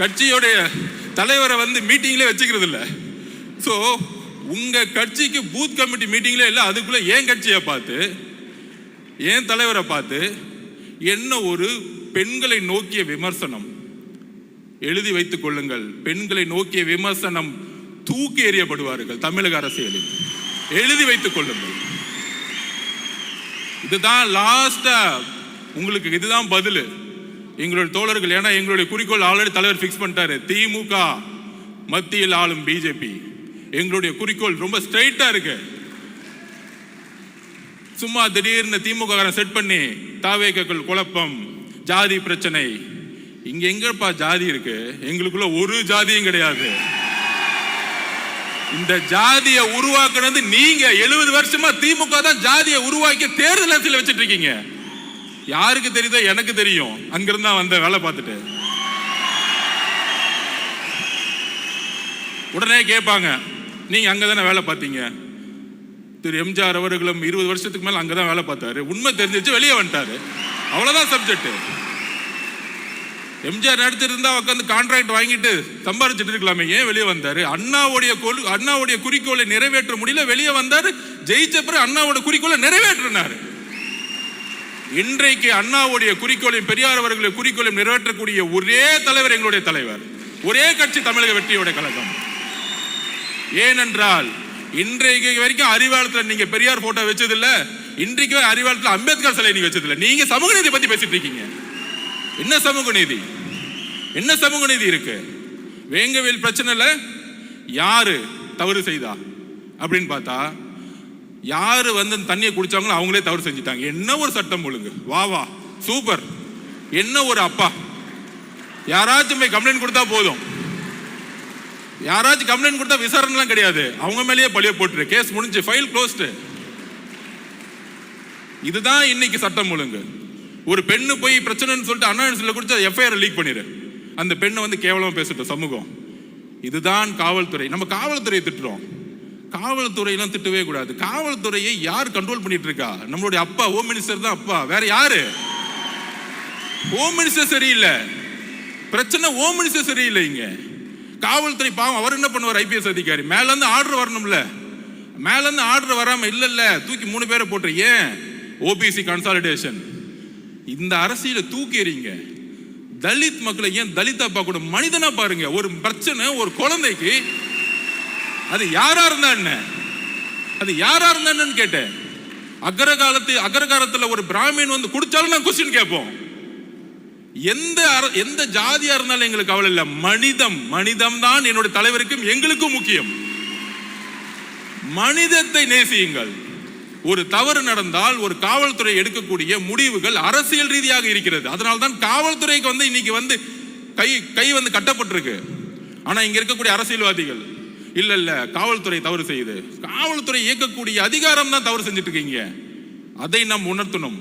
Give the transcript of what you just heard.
கட்சியோடைய தலைவரை மீட்டிங்ல வச்சுக்கிறது இல்ல. ஸோ உங்க கட்சிக்கு பூத் கமிட்டி மீட்டிங்ல இல்ல, அதுக்குள்ள ஏன் கட்சியை பார்த்து ஏன் தலைவரை பார்த்து என்ன ஒரு பெண்களை நோக்கிய விமர்சனம் எழுதி வைத்துக் கொள்ளுங்கள். பெண்களை நோக்கிய விமர்சனம் தூக்கி எறியப்படுவார்கள் தமிழக அரசியலில். எழுதி வைத்துக் கொள்ளுங்கள். இதுதான் லாஸ்டா உங்களுக்கு, இதுதான் பதில் எங்களுடைய தோழர்கள். ஏன்னா எங்களுடைய குறிக்கோள் ஆல்ரெடி தலைவர் ஃபிக்ஸ் பண்ணிட்டாரு. திமுக மத்தியில் ஆளும் பிஜேபி. எங்களுடைய குறிக்கோள் ரொம்ப ஸ்ட்ரைட்டா இருக்கு. சும்மா திடீர்னு திமுக செட் பண்ணி தாவேக்கள் குழப்பம், ஜாதி பிரச்சனை. இங்க எங்கப்பா ஜாதி இருக்கு? எங்களுக்குள்ள ஒரு ஜாதியும் கிடையாது. இந்த ஜாதியை உருவாக்குனது நீங்க. 70 வருஷமா திமுக தான் ஜாதியை உருவாக்கி தேர்தல் அரசியல் வச்சிட்டு இருக்கீங்க. யாருக்கு தெரியுதோ? எனக்கு தெரியும். அங்கிருந்தா வந்த வேலை பார்த்துட்டு உடனே கேட்பாங்க, நீங்க அங்கதானே வேலை பார்த்தீங்க? திரு எம்ஜிஆர் அவர்களும் 20 வருஷத்துக்கு மேல அங்கதான் வேலை பார்த்தாரு. உண்மை தெரிஞ்சிச்சு, வெளியே வந்துட்டாரு. அவ்வளவுதான் சப்ஜெக்ட். எம்ஜிஆர் நடிச்சிருந்தா உட்காந்து கான்ட்ராக்ட் வாங்கிட்டு சம்பாதிச்சுட்டு இருக்கலாமே, ஏன் வெளியே வந்தாரு? அண்ணாவுடைய குறிக்கோளை நிறைவேற்ற முடியல, வெளியே வந்தாரு. ஜெயிச்ச பிறகு அண்ணாவோட குறிக்கோளை நிறைவேற்றினாரு. இன்றைக்கு அண்ணாவுடைய குறிக்கோளையும் பெரியார் அவர்களுடைய குறிக்கோளையும் நிறைவேற்றக்கூடிய ஒரே தலைவர் எங்களுடைய தலைவர். ஒரே கட்சி தமிழக வெற்றியோட கழகம். ஏனென்றால் இன்றைக்கு வரைக்கும் அறிவாலயத்தில் நீங்க பெரியார் போட்டோ வச்சதில்ல. இன்றைக்கு அறிவாலயத்தில் அம்பேத்கர் சிலை நீங்க வச்சதில்லை. நீங்க சமூக நீதி பத்தி பேசிட்டு இருக்கீங்க. என்ன சமூக நீதி? என்ன சமூக நீதி இருக்கு? வேங்கவேல் பிரச்சனைல யாரு தவறு செய்தா அப்படின்னு பார்த்தா, யாரு தண்ணியை குடிச்சாங்களோ அவங்களே தவறு செஞ்சுட்டாங்க. என்ன ஒரு சட்டம் ஒழுங்கு! வா வா, சூப்பர்! என்ன ஒரு அப்பா! யாராச்சும் போய் கம்ப்ளைண்ட் கொடுத்தா போதும். யாராச்சும் கம்ப்ளைண்ட் கொடுத்தா விசாரணைலாம் கிடையாது, அவங்க மேலேயே பழிய போட்டுரு, கேஸ் முடிஞ்சு, ஃபைல் க்ளோஸ்டு. இதுதான் இன்னைக்கு சட்டம் ஒழுங்கு. ஒரு பெண்ணு போய் பிரச்சனைன்னு சொல்லிட்டு அண்ணா குடிச்சு எஃப்ஐஆர் லீக் பண்ணிரு. அந்த பெண்ணை கேவலமா பேசட்டும் சமூகம். இதுதான் காவல்துறை. நம்ம காவல்துறையை திட்டுறோம். காவல்துறையெல்லாம் திட்டவே கூடாது. காவல்துறையை யார் கண்ட்ரோல் பண்ணிட்டு இருக்கா? நம்மளுடைய அப்பா ஹோம் மினிஸ்டர் தான். அப்பா வேற யாரு? ஹோம் மினிஸ்டர் சரியில்லை. பிரச்சனை ஹோம் மினிஸ்டர் சரியில்லை. இங்க காவல்துறை பாவம். அவர் என்ன பண்ணுவார்? ஐபிஎஸ் அதிகாரி மேல இருந்து ஆர்டர் வரணும்ல. மேல இருந்து ஆர்டர் வராம இல்ல தூக்கி 3 பேரை போட்டு, ஏன்? OBC consolidation. இந்த அரசியலை தூக்கி எறிங்க. தலித் மக்களை ஏன் தலிதா பார்க்க? மனிதனா பாருங்க. ஒரு பிரச்சனை ஒரு குழந்தைக்கு, அது யாரா இருந்தா என்ன? அது யாரா இருந்தான்னு கேட்டேன். அக்ரகாரத்தில் ஒரு பிராமின் குடிச்சாலும் நான் கொஸ்டின் கேட்போம். எந்த ஜாதியா இருந்தாலும் எங்களுக்கு கவலை இல்லை. மனிதம் தான் என்னுடைய தலைவருக்கும் எங்களுக்கும் முக்கியம். மனிதத்தை நேசியுங்கள். ஒரு தவறு நடந்தால் ஒரு காவல்துறை எடுக்கக்கூடிய முடிவுகள் அரசியல் ரீதியாக இருக்கிறது. அதனால்தான் காவல்துறைக்கு இன்னைக்கு கை கட்டப்பட்டிருக்கு. ஆனா இங்க இருக்கக்கூடிய அரசியல்வாதிகள் இல்ல காவல்துறை தவறு செய்யுது. காவல்துறை இயக்கக்கூடிய அதிகாரம் தான் தவறு செஞ்சுட்டு இருக்கீங்க. அதை நாம் உணர்த்தணும்.